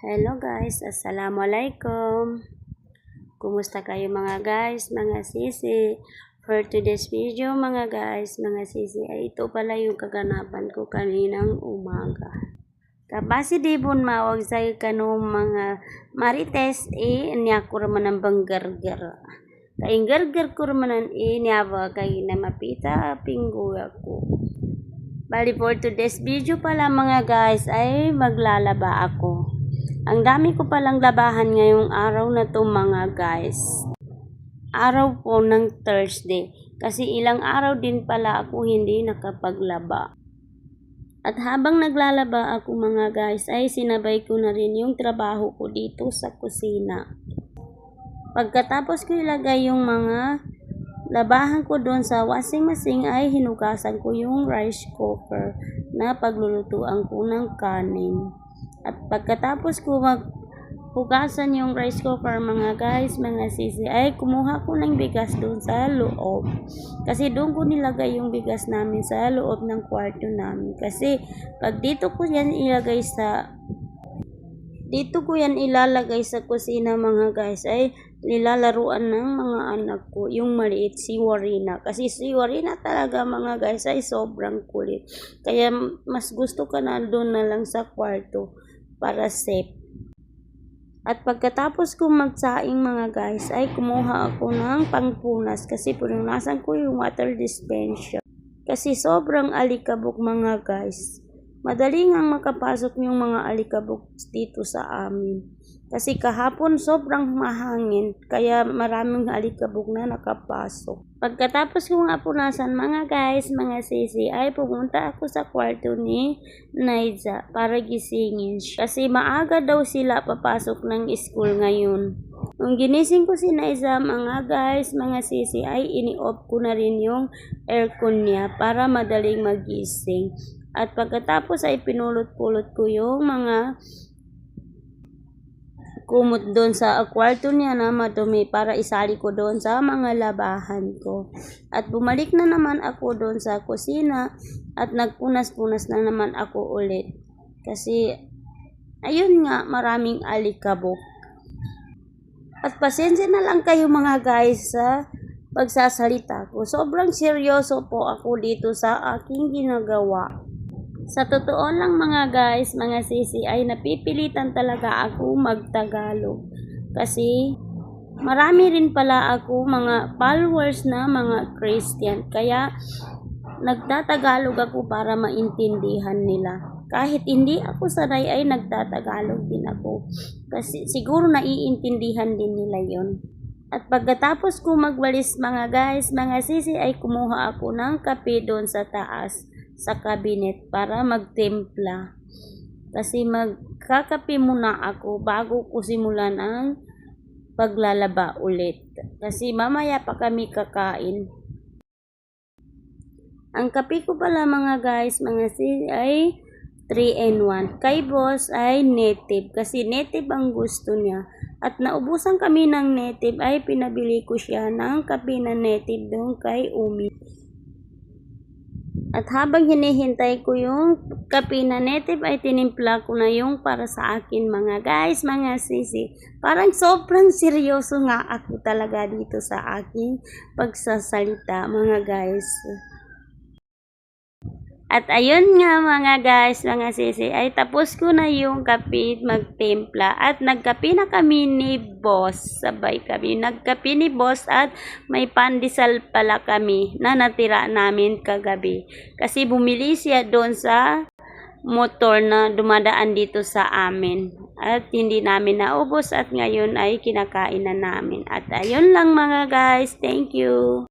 Hello guys, assalamualaikum. Kumusta kayo mga guys, mga sisi? For today's video mga guys, mga sisi, ay ito pala yung kaganapan ko kaninang umaga. Kabasi di bun mawag sa kanong mga marites niya ko raman ang banggargar. Kaing gargar ko raman niya ba kay na mapita pingguya ko. Bali for today's video pala mga guys ay maglalaba ako. Ang dami ko palang labahan ngayong araw na to mga guys. Araw po ng Thursday. Kasi ilang araw din pala ako hindi nakapaglaba. At habang naglalaba ako mga guys ay sinabay ko na rin yung trabaho ko dito sa kusina. Pagkatapos ko ilagay yung mga labahan ko doon sa washing machine ay hinugasan ko yung rice cooker na paglulutuan ko ng kanin. At pagkatapos ko maghugasan yung rice cooker mga guys, mga sisi, ay kumuha ko ng bigas doon sa loob. Kasi doon ko nilagay yung bigas namin sa loob ng kwarto namin. Kasi pag dito ko yan ilalagay sa kusina mga guys, ay nilalaruan ng mga anak ko, yung maliit, si Warina. Kasi si Warina talaga mga guys ay sobrang kulit. Kaya mas gusto ka na doon na lang sa kwarto para safe. At pagkatapos ko magsaing mga guys, ay kumuha ako ng pangpunas kasi pununasan ko yung water dispenser. Kasi sobrang alikabok mga guys. Madali nga makapasok yung mga alikabok dito sa amin. Kasi kahapon sobrang mahangin, kaya maraming alikabok na nakapasok. Pagkatapos ko nga punasan mga guys, mga sisi, ay pumunta ako sa kwarto ni Naiza para gisingin siya. Kasi maaga daw sila papasok ng school ngayon. Nung ginising ko si Naiza mga guys, mga sisi, ay ini-off ko na rin yung aircon niya para madaling magising. At pagkatapos ay pinulot-pulot ko yung mga kumot doon sa kwarto niya na madumi para isali ko doon sa mga labahan ko. At bumalik na naman ako doon sa kusina at nagpunas-punas na naman ako ulit. Kasi ayun nga, maraming alikabok. At pasensya na lang kayo mga guys sa pagsasalita ko. Sobrang seryoso po ako dito sa aking ginagawa. Sa totoo lang mga guys, mga sisi, ay napipilitan talaga ako magtagalog. Kasi marami rin pala ako mga followers na mga Christian. Kaya nagtatagalog ako para maintindihan nila. Kahit hindi ako sanay ay nagtatagalog din ako. Kasi siguro naiintindihan din nila yon. At pagkatapos ko magwalis mga guys, mga sisi, ay kumuha ako ng kape doon sa taas sa cabinet para magtimpla. Kasi magkakape muna ako bago ko simulan ang paglalaba ulit. Kasi mamaya pa kami kakain. Ang kape ko pala mga guys, mga sis, ay 3-in-1. Kay boss ay native. Kasi native ang gusto niya. At naubusan kami ng native ay pinabili ko siya ng kape na native doon kay Umi. At habang hinihintay ko yung kape na native ay tinimpla ko na yung para sa akin mga guys, mga sisi. Parang sobrang seryoso nga ako talaga dito sa aking pagsasalita mga guys. At ayun nga mga guys, mga sisi, ay tapos ko na yung kape magtimpla at nagkape na kami ni boss. Sabay kami nagkape ni boss at may pandesal pala kami na natira namin kagabi. Kasi bumili siya doon sa motor na dumadaan dito sa amin. At hindi namin naubos at ngayon ay kinakain na namin. At ayun lang mga guys, thank you.